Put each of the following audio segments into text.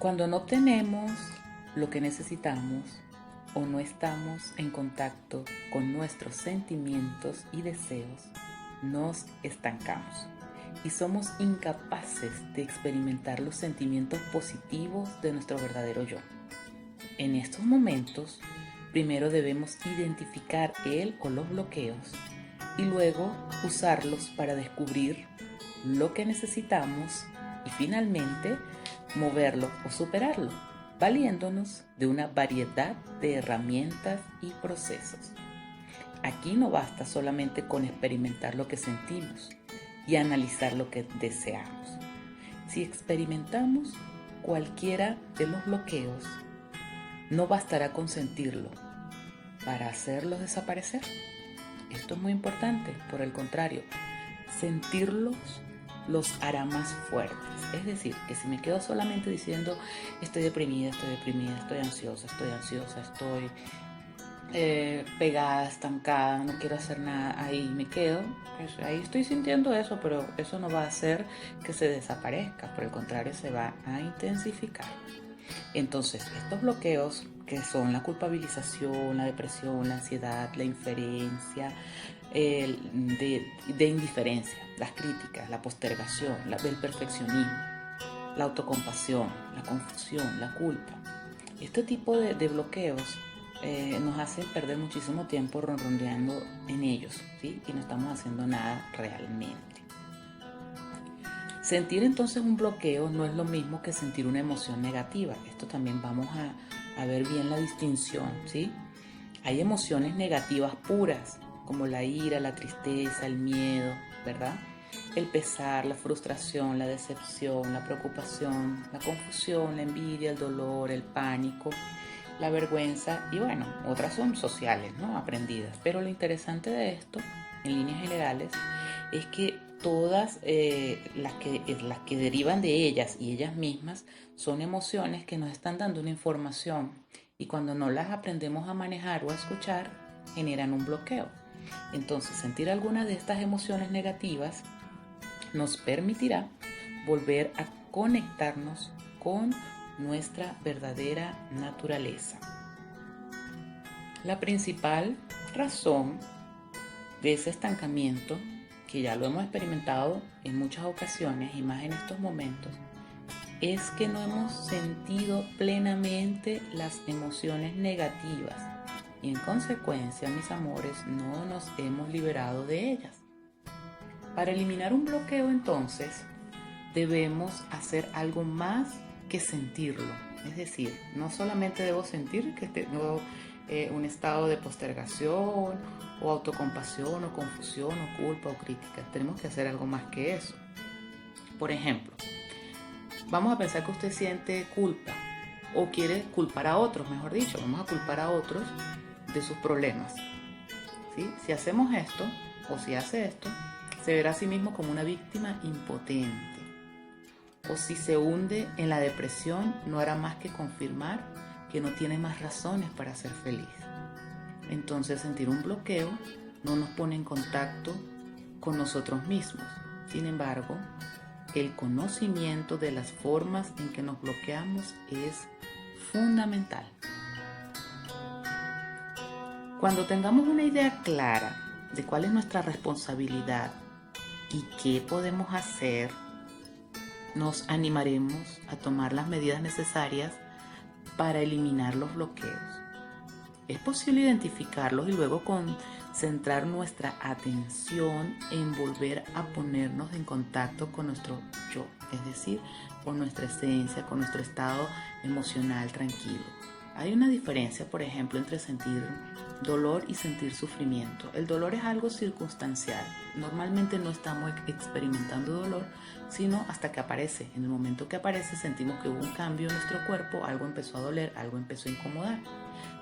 Cuando no obtenemos lo que necesitamos o no estamos en contacto con nuestros sentimientos y deseos, nos estancamos y somos incapaces de experimentar los sentimientos positivos de nuestro verdadero yo. En estos momentos, primero debemos identificar el o los bloqueos y luego usarlos para descubrir lo que necesitamos y finalmente moverlo o superarlo, valiéndonos de una variedad de herramientas y procesos. Aquí no basta solamente con experimentar lo que sentimos y analizar lo que deseamos. Si experimentamos cualquiera de los bloqueos, no bastará con sentirlo para hacerlos desaparecer. Esto es muy importante, por el contrario, sentirlos los hará más fuertes. Es decir, que si me quedo solamente diciendo estoy deprimida, estoy ansiosa, estoy pegada, estancada, no quiero hacer nada, ahí me quedo, pues ahí estoy sintiendo eso, pero eso no va a hacer que se desaparezca, por el contrario se va a intensificar. Entonces, estos bloqueos que son la culpabilización, la depresión, la ansiedad, la inferencia, de indiferencia, las críticas, la postergación, el perfeccionismo, la autocompasión, la confusión, la culpa. Este tipo de bloqueos nos hacen perder muchísimo tiempo ronroneando en ellos, ¿sí? Y no estamos haciendo nada realmente. Sentir entonces un bloqueo no es lo mismo que sentir una emoción negativa. Esto también vamos a ver bien la distinción, ¿sí? Hay emociones negativas puras, como la ira, la tristeza, el miedo, ¿verdad? El pesar, la frustración, la decepción, la preocupación, la confusión, la envidia, el dolor, el pánico, la vergüenza y bueno, otras son sociales, ¿no? Aprendidas. Pero lo interesante de esto, en líneas generales, es que todas las que derivan de ellas y ellas mismas son emociones que nos están dando una información y cuando no las aprendemos a manejar o a escuchar, generan un bloqueo. Entonces, sentir alguna de estas emociones negativas nos permitirá volver a conectarnos con nuestra verdadera naturaleza. La principal razón de ese estancamiento, que ya lo hemos experimentado en muchas ocasiones y más en estos momentos, es que no hemos sentido plenamente las emociones negativas y en consecuencia, mis amores, no nos hemos liberado de ellas. Para eliminar un bloqueo, entonces, debemos hacer algo más que sentirlo. Es decir, no solamente debo sentir que tengo un estado de postergación o autocompasión o confusión o culpa o crítica. Tenemos que hacer algo más que eso. Por ejemplo, vamos a pensar que usted siente culpa o quiere culpar a otros, mejor dicho, vamos a culpar a otros de sus problemas. ¿Sí? Si hacemos esto o si hace esto, se verá a sí mismo como una víctima impotente. O si se hunde en la depresión, no hará más que confirmar que no tiene más razones para ser feliz. Entonces, sentir un bloqueo no nos pone en contacto con nosotros mismos. Sin embargo, el conocimiento de las formas en que nos bloqueamos es fundamental. Cuando tengamos una idea clara de cuál es nuestra responsabilidad y qué podemos hacer, nos animaremos a tomar las medidas necesarias para eliminar los bloqueos. Es posible identificarlos y luego concentrar nuestra atención en volver a ponernos en contacto con nuestro yo, es decir, con nuestra esencia, con nuestro estado emocional tranquilo. Hay una diferencia, por ejemplo, entre sentir dolor y sentir sufrimiento. El dolor es algo circunstancial. Normalmente no estamos experimentando dolor, sino hasta que aparece. En el momento que aparece sentimos que hubo un cambio en nuestro cuerpo, algo empezó a doler, algo empezó a incomodar.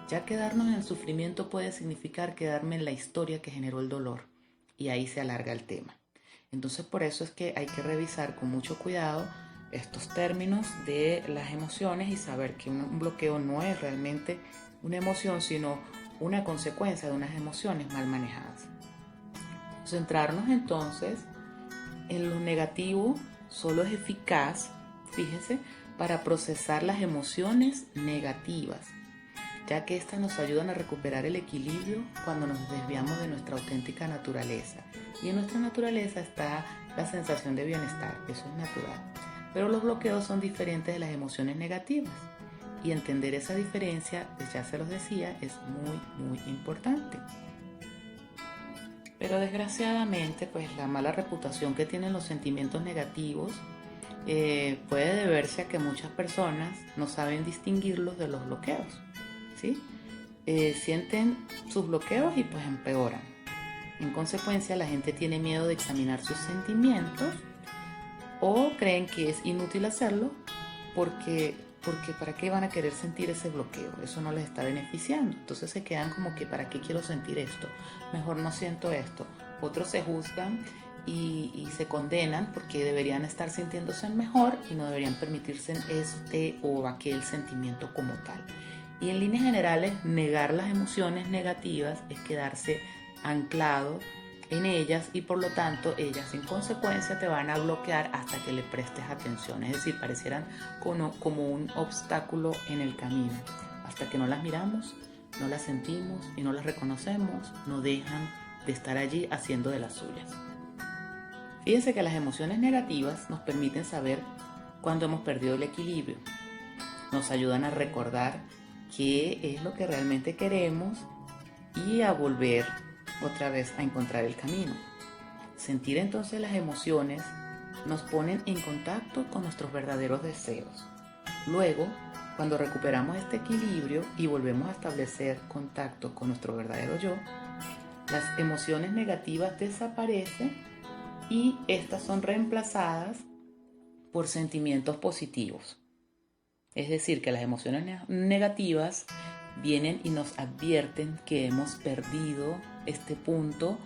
Ya quedarnos en el sufrimiento puede significar quedarme en la historia que generó el dolor y ahí se alarga el tema. Entonces por eso es que hay que revisar con mucho cuidado estos términos de las emociones y saber que un bloqueo no es realmente una emoción, sino una consecuencia de unas emociones mal manejadas. Centrarnos entonces en lo negativo solo es eficaz, fíjense, para procesar las emociones negativas, ya que estas nos ayudan a recuperar el equilibrio cuando nos desviamos de nuestra auténtica naturaleza. Y en nuestra naturaleza está la sensación de bienestar, eso es natural. Pero los bloqueos son diferentes de las emociones negativas. Y entender esa diferencia, pues ya se los decía, es muy importante. Pero desgraciadamente, pues la mala reputación que tienen los sentimientos negativos puede deberse a que muchas personas no saben distinguirlos de los bloqueos, ¿sí? Sienten sus bloqueos y pues empeoran. En consecuencia, la gente tiene miedo de examinar sus sentimientos o creen que es inútil hacerlo porque ¿para qué van a querer sentir ese bloqueo? Eso no les está beneficiando. Entonces se quedan como que ¿para qué quiero sentir esto? Mejor no siento esto. Otros se juzgan y se condenan porque deberían estar sintiéndose mejor y no deberían permitirse este o aquel sentimiento como tal. Y en líneas generales, negar las emociones negativas es quedarse anclado en ellas y por lo tanto ellas en consecuencia te van a bloquear hasta que le prestes atención, es decir, parecieran como un obstáculo en el camino. Hasta que no las miramos, no las sentimos y no las reconocemos, no dejan de estar allí haciendo de las suyas. Fíjense que las emociones negativas nos permiten saber cuándo hemos perdido el equilibrio, nos ayudan a recordar qué es lo que realmente queremos y a volver otra vez a encontrar el camino. Sentir entonces las emociones nos ponen en contacto con nuestros verdaderos deseos. Luego, cuando recuperamos este equilibrio y volvemos a establecer contacto con nuestro verdadero yo, las emociones negativas desaparecen y estas son reemplazadas por sentimientos positivos. Es decir, que las emociones negativas vienen y nos advierten que hemos perdido este punto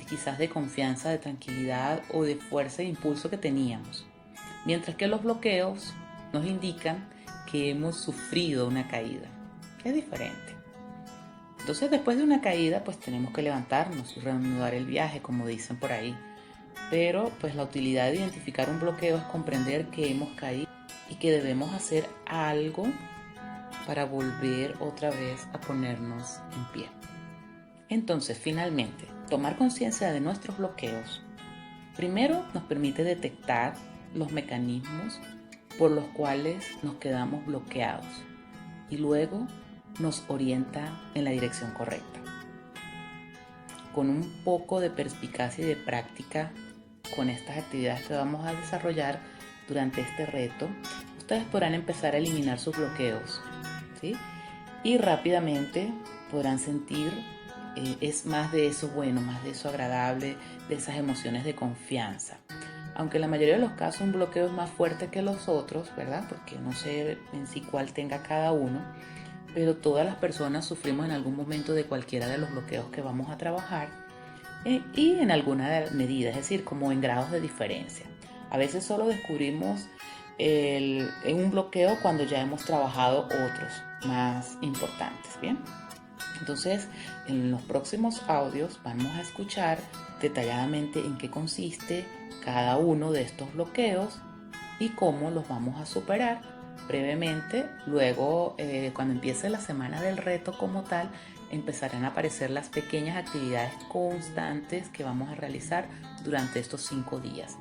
quizás de confianza, de tranquilidad o de fuerza e impulso que teníamos. Mientras que los bloqueos nos indican que hemos sufrido una caída, que es diferente. Entonces después de una caída pues tenemos que levantarnos y reanudar el viaje, como dicen por ahí. Pero pues la utilidad de identificar un bloqueo es comprender que hemos caído y que debemos hacer algo para volver otra vez a ponernos en pie. Entonces, finalmente, tomar conciencia de nuestros bloqueos, primero nos permite detectar los mecanismos por los cuales nos quedamos bloqueados y luego nos orienta en la dirección correcta. Con un poco de perspicacia y de práctica con estas actividades que vamos a desarrollar durante este reto, ustedes podrán empezar a eliminar sus bloqueos, ¿sí? Y rápidamente podrán sentir es más de eso bueno, más de eso agradable, de esas emociones de confianza. Aunque en la mayoría de los casos un bloqueo es más fuerte que los otros, ¿verdad? Porque no sé en sí cuál tenga cada uno, pero todas las personas sufrimos en algún momento de cualquiera de los bloqueos que vamos a trabajar y en alguna medida, es decir, como en grados de diferencia. A veces solo descubrimos un bloqueo cuando ya hemos trabajado otros más importantes, ¿bien? Entonces, en los próximos audios vamos a escuchar detalladamente en qué consiste cada uno de estos bloqueos y cómo los vamos a superar brevemente. Luego, cuando empiece la semana del reto como tal, empezarán a aparecer las pequeñas actividades constantes que vamos a realizar durante estos 5 días.